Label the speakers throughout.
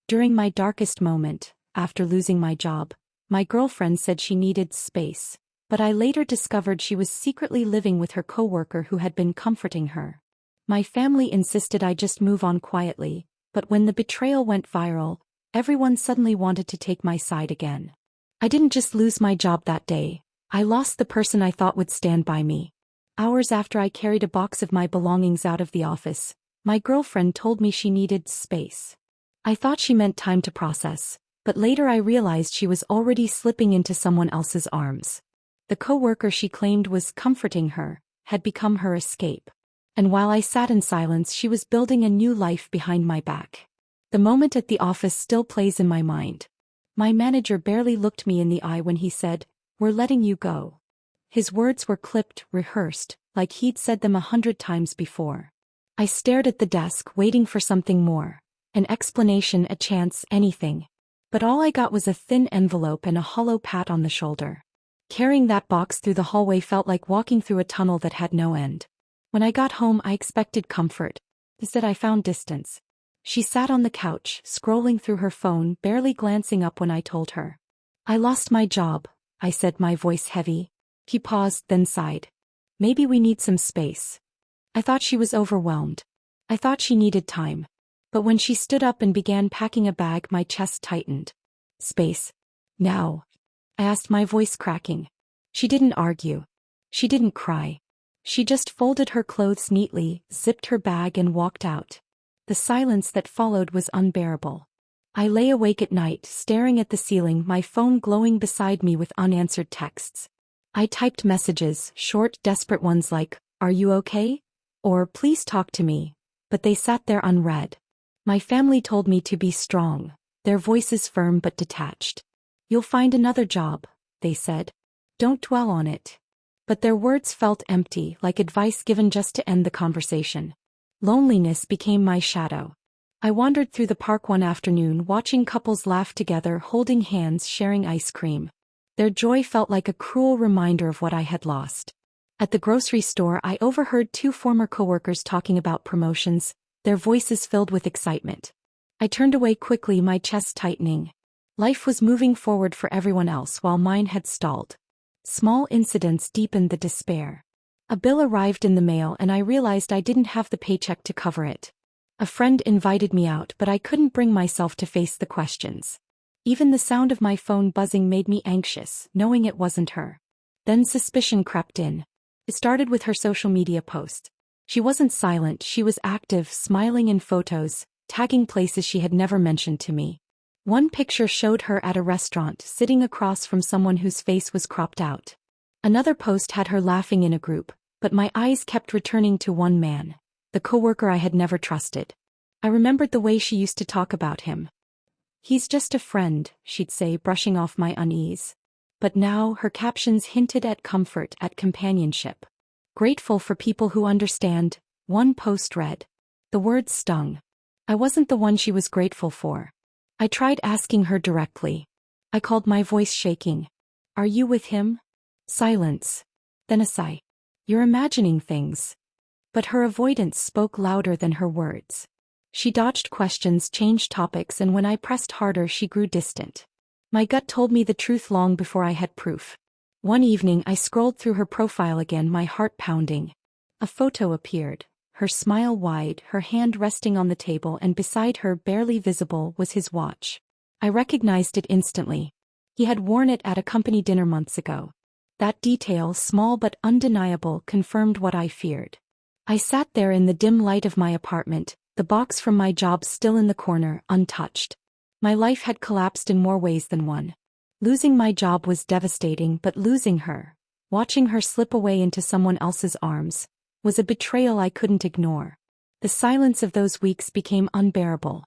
Speaker 1: During my darkest moment, after losing my job, my girlfriend said she needed space, but I later discovered she was secretly living with her coworker who had been comforting her. My family insisted I just move on quietly, but when the betrayal went viral, everyone suddenly wanted to take my side again. I didn't just lose my job that day, I lost the person I thought would stand by me. Hours after I carried a box of my belongings out of the office, my girlfriend told me she needed space. I thought she meant time to process, but later I realized she was already slipping into someone else's arms. The coworker she claimed was comforting her had become her escape. And while I sat in silence, she was building a new life behind my back. The moment at the office still plays in my mind. My manager barely looked me in the eye when he said, "We're letting you go." His words were clipped, rehearsed, like he'd said them 100 times before. I stared at the desk, waiting for something more. An explanation, a chance, anything. But all I got was a thin envelope and a hollow pat on the shoulder. Carrying that box through the hallway felt like walking through a tunnel that had no end. When I got home, I expected comfort. Instead, I found distance. She sat on the couch, scrolling through her phone, barely glancing up when I told her. "I lost my job," I said, my voice heavy. She paused, then sighed. "Maybe we need some space." I thought she was overwhelmed. I thought she needed time. But when she stood up and began packing a bag, my chest tightened. "Space. Now?" I asked, my voice cracking. She didn't argue. She didn't cry. She just folded her clothes neatly, zipped her bag and walked out. The silence that followed was unbearable. I lay awake at night, staring at the ceiling, my phone glowing beside me with unanswered texts. I typed messages, short, desperate ones like, "Are you okay?" or "Please talk to me," but they sat there unread. My family told me to be strong, their voices firm but detached. "You'll find another job," they said. "Don't dwell on it." But their words felt empty, like advice given just to end the conversation. Loneliness became my shadow. I wandered through the park one afternoon, watching couples laugh together, holding hands, sharing ice cream. Their joy felt like a cruel reminder of what I had lost. At the grocery store, I overheard two former coworkers talking about promotions, their voices filled with excitement. I turned away quickly, my chest tightening. Life was moving forward for everyone else while mine had stalled. Small incidents deepened the despair. A bill arrived in the mail and I realized I didn't have the paycheck to cover it. A friend invited me out, but I couldn't bring myself to face the questions. Even the sound of my phone buzzing made me anxious, knowing it wasn't her. Then suspicion crept in. It started with her social media post. She wasn't silent, she was active, smiling in photos, tagging places she had never mentioned to me. One picture showed her at a restaurant, sitting across from someone whose face was cropped out. Another post had her laughing in a group, but my eyes kept returning to one man, the coworker I had never trusted. I remembered the way she used to talk about him. "He's just a friend," she'd say, brushing off my unease. But now her captions hinted at comfort, at companionship. "Grateful for people who understand," one post read. The words stung. I wasn't the one she was grateful for. I tried asking her directly. I called, my voice shaking. "Are you with him?" Silence. Then a sigh. "You're imagining things." But her avoidance spoke louder than her words. She dodged questions, changed topics, and when I pressed harder, she grew distant. My gut told me the truth long before I had proof. One evening, I scrolled through her profile again, my heart pounding. A photo appeared, her smile wide, her hand resting on the table, and beside her, barely visible, was his watch. I recognized it instantly. He had worn it at a company dinner months ago. That detail, small but undeniable, confirmed what I feared. I sat there in the dim light of my apartment, the box from my job still in the corner, untouched. My life had collapsed in more ways than one. Losing my job was devastating, but losing her, watching her slip away into someone else's arms, was a betrayal I couldn't ignore. The silence of those weeks became unbearable.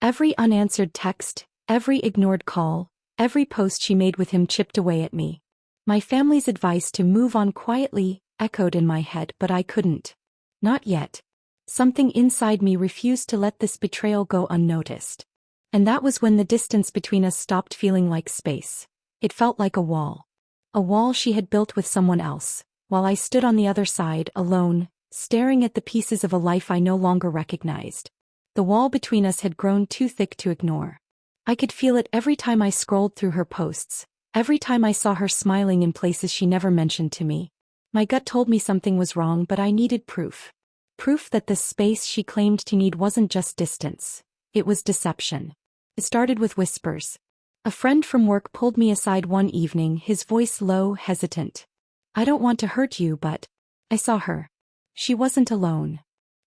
Speaker 1: Every unanswered text, every ignored call, every post she made with him chipped away at me. My family's advice to move on quietly echoed in my head, but I couldn't. Not yet. Something inside me refused to let this betrayal go unnoticed. And that was when the distance between us stopped feeling like space. It felt like a wall. A wall she had built with someone else, while I stood on the other side, alone, staring at the pieces of a life I no longer recognized. The wall between us had grown too thick to ignore. I could feel it every time I scrolled through her posts, every time I saw her smiling in places she never mentioned to me. My gut told me something was wrong, but I needed proof. Proof that the space she claimed to need wasn't just distance. It was deception. It started with whispers. A friend from work pulled me aside one evening, his voice low, hesitant. "I don't want to hurt you, but..." I saw her. She wasn't alone.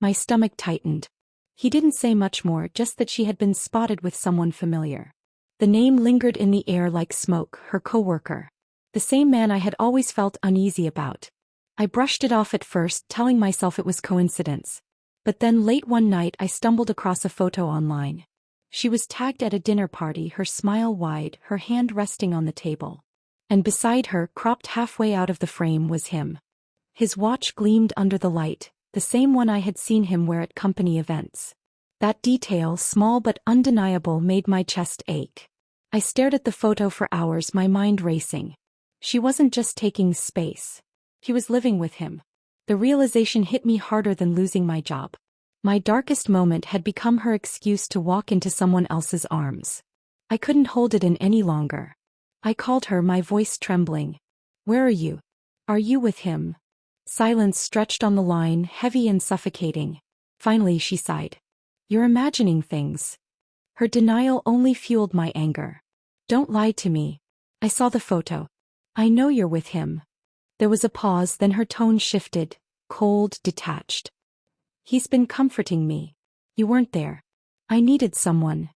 Speaker 1: My stomach tightened. He didn't say much more, just that she had been spotted with someone familiar. The name lingered in the air like smoke, her coworker. The same man I had always felt uneasy about. I brushed it off at first, telling myself it was coincidence. But then late one night I stumbled across a photo online. She was tagged at a dinner party, her smile wide, her hand resting on the table. And beside her, cropped halfway out of the frame, was him. His watch gleamed under the light, the same one I had seen him wear at company events. That detail, small but undeniable, made my chest ache. I stared at the photo for hours, my mind racing. She wasn't just taking space. She was living with him. The realization hit me harder than losing my job. My darkest moment had become her excuse to walk into someone else's arms. I couldn't hold it in any longer. I called her, my voice trembling. "Where are you? Are you with him?" Silence stretched on the line, heavy and suffocating. Finally she sighed. "You're imagining things." Her denial only fueled my anger. "Don't lie to me. I saw the photo. I know you're with him." There was a pause, then her tone shifted, cold, detached. "He's been comforting me. You weren't there. I needed someone."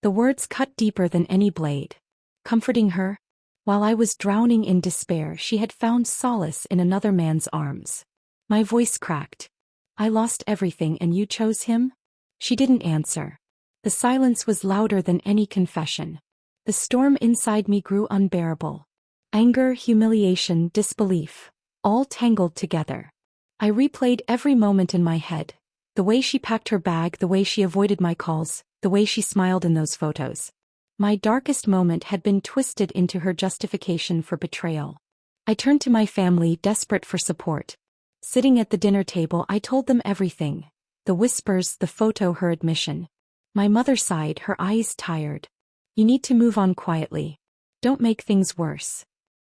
Speaker 1: The words cut deeper than any blade. Comforting her? While I was drowning in despair, she had found solace in another man's arms. My voice cracked. "I lost everything and you chose him?" She didn't answer. The silence was louder than any confession. The storm inside me grew unbearable. Anger, humiliation, disbelief, all tangled together. I replayed every moment in my head. The way she packed her bag, the way she avoided my calls, the way she smiled in those photos. My darkest moment had been twisted into her justification for betrayal. I turned to my family, desperate for support. Sitting at the dinner table, I told them everything. The whispers, the photo, her admission. My mother sighed, her eyes tired. "You need to move on quietly. Don't make things worse."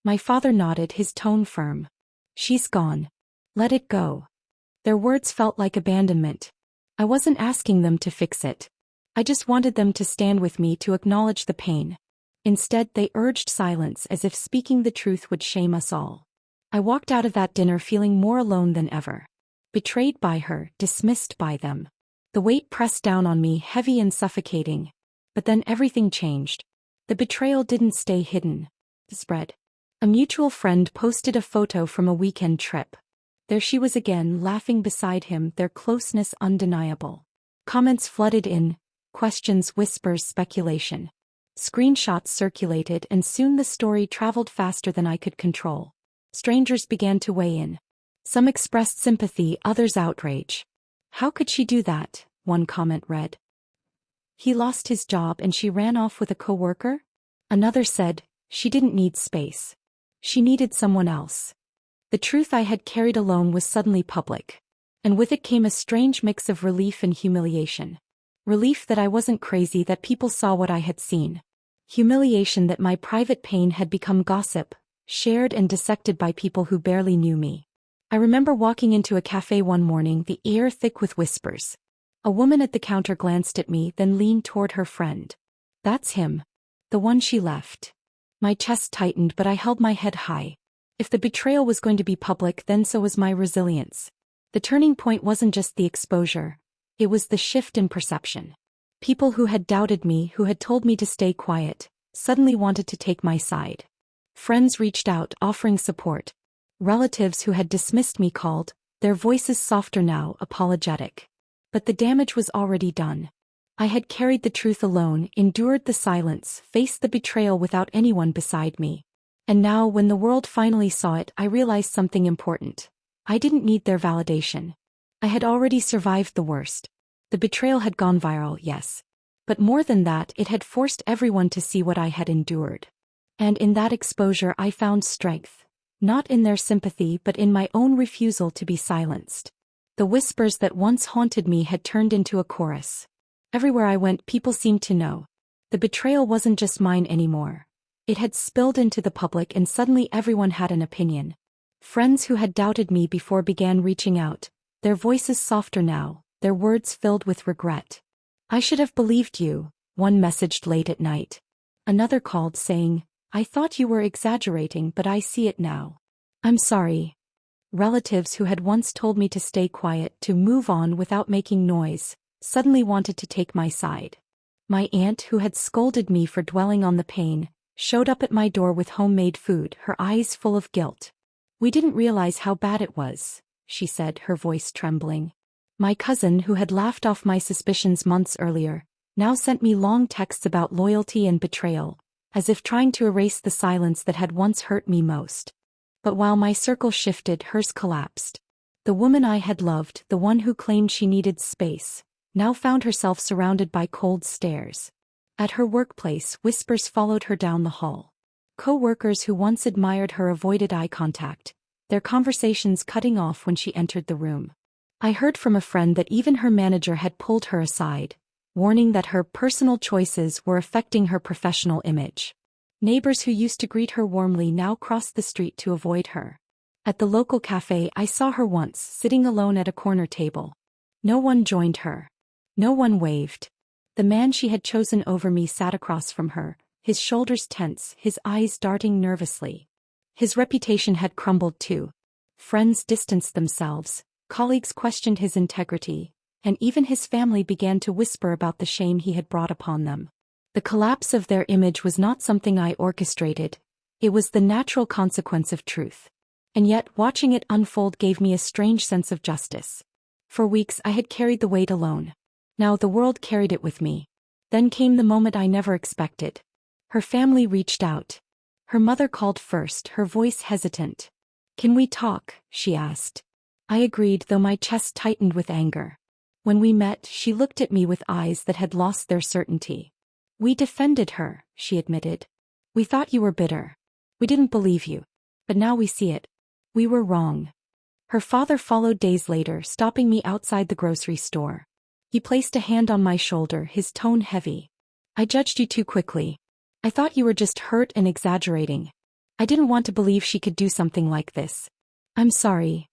Speaker 1: My father nodded, his tone firm. "She's gone. Let it go." Their words felt like abandonment. I wasn't asking them to fix it. I just wanted them to stand with me, to acknowledge the pain. Instead, they urged silence, as if speaking the truth would shame us all. I walked out of that dinner feeling more alone than ever. Betrayed by her, dismissed by them. The weight pressed down on me, heavy and suffocating. But then everything changed. The betrayal didn't stay hidden. It spread. A mutual friend posted a photo from a weekend trip. There she was again, laughing beside him, their closeness undeniable. Comments flooded in. Questions, whispers, speculation. Screenshots circulated, and soon the story traveled faster than I could control. Strangers began to weigh in. Some expressed sympathy, others outrage. "How could she do that?" one comment read. "He lost his job and she ran off with a coworker?" Another said, "She didn't need space. She needed someone else." The truth I had carried alone was suddenly public. And with it came a strange mix of relief and humiliation. Relief that I wasn't crazy, that people saw what I had seen. Humiliation that my private pain had become gossip, shared and dissected by people who barely knew me. I remember walking into a cafe one morning, the air thick with whispers. A woman at the counter glanced at me, then leaned toward her friend. "That's him. The one she left." My chest tightened, but I held my head high. If the betrayal was going to be public, then so was my resilience. The turning point wasn't just the exposure. It was the shift in perception. People who had doubted me, who had told me to stay quiet, suddenly wanted to take my side. Friends reached out, offering support. Relatives who had dismissed me called, their voices softer now, apologetic. But the damage was already done. I had carried the truth alone, endured the silence, faced the betrayal without anyone beside me. And now, when the world finally saw it, I realized something important. I didn't need their validation. I had already survived the worst. The betrayal had gone viral, yes. But more than that, it had forced everyone to see what I had endured. And in that exposure I found strength. Not in their sympathy, but in my own refusal to be silenced. The whispers that once haunted me had turned into a chorus. Everywhere I went, people seemed to know. The betrayal wasn't just mine anymore. It had spilled into the public and suddenly everyone had an opinion. Friends who had doubted me before began reaching out, their voices softer now, their words filled with regret. "I should have believed you," one messaged late at night. Another called saying, "I thought you were exaggerating but I see it now." "I'm sorry." Relatives who had once told me to stay quiet, to move on without making noise, suddenly wanted to take my side. My aunt, who had scolded me for dwelling on the pain, showed up at my door with homemade food, her eyes full of guilt. "We didn't realize how bad it was," she said, her voice trembling. My cousin, who had laughed off my suspicions months earlier, now sent me long texts about loyalty and betrayal, as if trying to erase the silence that had once hurt me most. But while my circle shifted, hers collapsed. The woman I had loved, the one who claimed she needed space, now found herself surrounded by cold stares. At her workplace, whispers followed her down the hall. Co-workers who once admired her avoided eye contact, their conversations cutting off when she entered the room. I heard from a friend that even her manager had pulled her aside, warning that her personal choices were affecting her professional image. Neighbors who used to greet her warmly now crossed the street to avoid her. At the local cafe, I saw her once, sitting alone at a corner table. No one joined her. No one waved. The man she had chosen over me sat across from her, his shoulders tense, his eyes darting nervously. His reputation had crumbled too. Friends distanced themselves, colleagues questioned his integrity, and even his family began to whisper about the shame he had brought upon them. The collapse of their image was not something I orchestrated, it was the natural consequence of truth. And yet, watching it unfold gave me a strange sense of justice. For weeks I had carried the weight alone. Now the world carried it with me. Then came the moment I never expected. Her family reached out. Her mother called first, her voice hesitant. "Can we talk?" she asked. I agreed, though my chest tightened with anger. When we met, she looked at me with eyes that had lost their certainty. "We defended her," she admitted. "We thought you were bitter. We didn't believe you. But now we see it. We were wrong." Her father followed days later, stopping me outside the grocery store. He placed a hand on my shoulder, his tone heavy. "I judged you too quickly. I thought you were just hurt and exaggerating. I didn't want to believe she could do something like this. I'm sorry."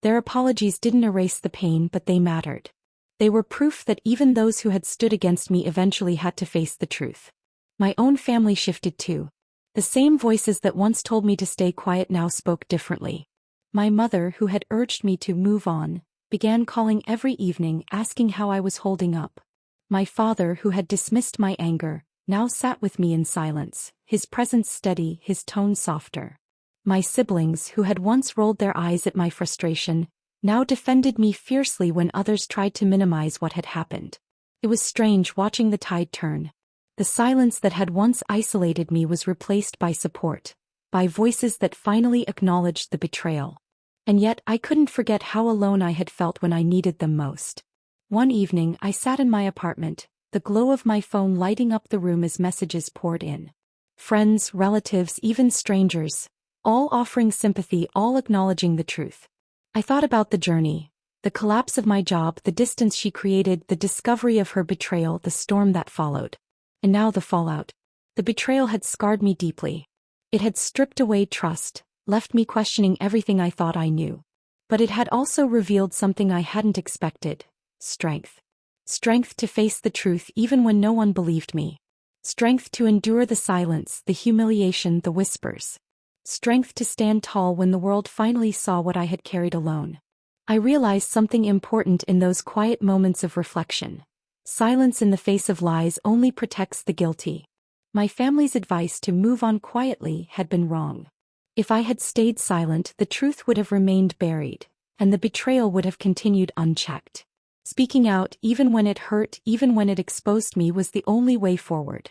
Speaker 1: Their apologies didn't erase the pain, but they mattered. They were proof that even those who had stood against me eventually had to face the truth. My own family shifted too. The same voices that once told me to stay quiet now spoke differently. My mother, who had urged me to move on, began calling every evening asking how I was holding up. My father, who had dismissed my anger, now sat with me in silence, his presence steady, his tone softer. My siblings, who had once rolled their eyes at my frustration, now defended me fiercely when others tried to minimize what had happened. It was strange watching the tide turn. The silence that had once isolated me was replaced by support, by voices that finally acknowledged the betrayal. And yet I couldn't forget how alone I had felt when I needed them most. One evening I sat in my apartment, the glow of my phone lighting up the room as messages poured in. Friends, relatives, even strangers, all offering sympathy, all acknowledging the truth. I thought about the journey, the collapse of my job, the distance she created, the discovery of her betrayal, the storm that followed. And now the fallout. The betrayal had scarred me deeply. It had stripped away trust, left me questioning everything I thought I knew. But it had also revealed something I hadn't expected: strength. Strength to face the truth even when no one believed me. Strength to endure the silence, the humiliation, the whispers. Strength to stand tall when the world finally saw what I had carried alone. I realized something important in those quiet moments of reflection. Silence in the face of lies only protects the guilty. My family's advice to move on quietly had been wrong. If I had stayed silent, the truth would have remained buried, and the betrayal would have continued unchecked. Speaking out, even when it hurt, even when it exposed me, was the only way forward.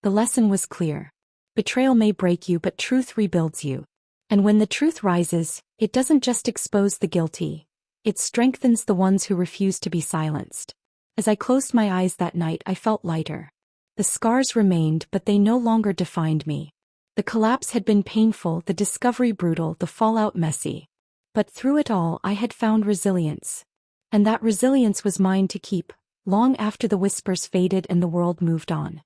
Speaker 1: The lesson was clear. Betrayal may break you, but truth rebuilds you. And when the truth rises, it doesn't just expose the guilty. It strengthens the ones who refuse to be silenced. As I closed my eyes that night, I felt lighter. The scars remained, but they no longer defined me. The collapse had been painful, the discovery brutal, the fallout messy. But through it all, I had found resilience. And that resilience was mine to keep, long after the whispers faded and the world moved on.